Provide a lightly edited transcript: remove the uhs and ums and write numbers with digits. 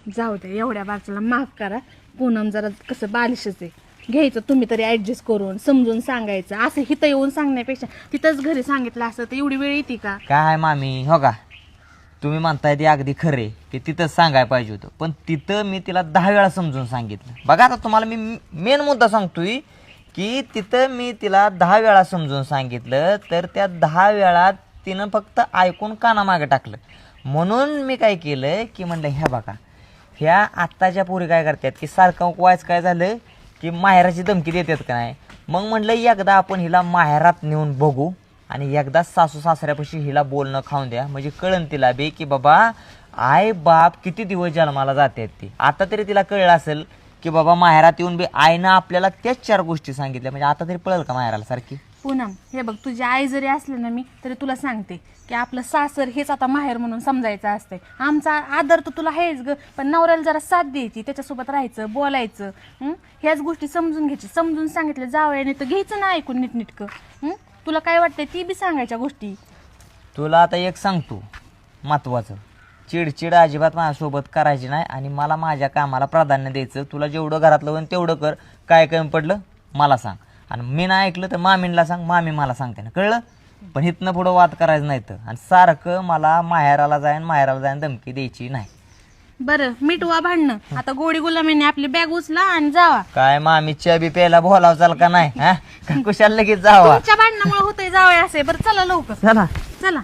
जाऊ दे, एवढ्या बारच्याला माफ करा. पूनम जरा कसं बालिशच आहे. घ्यायचं तुम्ही तरी ऍडजस्ट करून, समजून सांगायचं. असं हिथं येऊन सांगण्यापेक्षा तिथंच घरी सांगितलं असतं तर एवढी वेळ येते का? काय मामी हो का, तुम्ही म्हणताय ते अगदी खरे की तिथंच सांगायला पाहिजे होतं, पण तिथं मी तिला 10 वेळा समजून सांगितलं. बघा आता तुम्हाला मी मेन मुद्दा सांगतोय की तिथं मी तिला 10 वेळा समजून सांगितलं, तर त्या 10 वेळा तिनं फक्त ऐकून कानामागे टाकलं. म्हणून मी काय केलं की म्हणलं ह्या बघा, ह्या आत्ताच्या पोरी काय करतात की सारखं वायच काय झालं की माहेराची धमकी देतात का नाही. मग म्हणलं एकदा आपण हिला माहेरात नेऊन बघू आणि एकदा सासू सासऱ्यापाशी हिला बोलणं खाऊन द्या, म्हणजे कळन तिला बी की बाबा आई बाप किती दिवस जन्माला जातात ती. आता तरी तिला कळलं असेल की बाबा माहेरात येऊन बी आईनं आपल्याला त्याच 4 गोष्टी सांगितल्या, म्हणजे आता तरी पळेल का माहेराला सारखी. पूनम हे बघ, तुझी आई जरी असली ना मी तरी तुला सांगते की आपलं सासर हेच आता माहेर म्हणून समजायचं असतंय. आमचा आदर तर तुला आहेच ग, पण नवऱ्याला जरा साथ द्यायची, त्याच्यासोबत राहायचं, बोलायचं. ह्याच गोष्टी समजून घ्यायची. समजून सांगितलं जावयाने तर घ्यायचं ना ऐकून नीटनीटकं. तुला काय वाटतंय ती बी सांगायच्या गोष्टी. तुला आता एक सांगतो महत्त्वाचं, चिडचिड अजिबात माझ्यासोबत करायची नाही आणि मला माझ्या कामाला प्राधान्य द्यायचं. तुला जेवढं घरातलं होईल तेवढं कर. काय कमी पडलं मला सांग, आणि मी नाही ऐकलं तर मामींना सांग, मामी मला सांगते ना, कळलं. पण इथनं पुढं वाद करायचं नाही तर, आणि सारखं मला माहेराला जाईन धमकी द्यायची नाही. बरं मिटवा भांडणं. आता गोडी गुलामीने आपली बॅग उचला आणि जावा. काय मामी च्या बी प्यायला बोलावं चाल का नाही, हा का कुशाल लगेच जावा. तुमच्या भांडणामुळे होतंय जावया असे. बरं चला लवकर चला चला.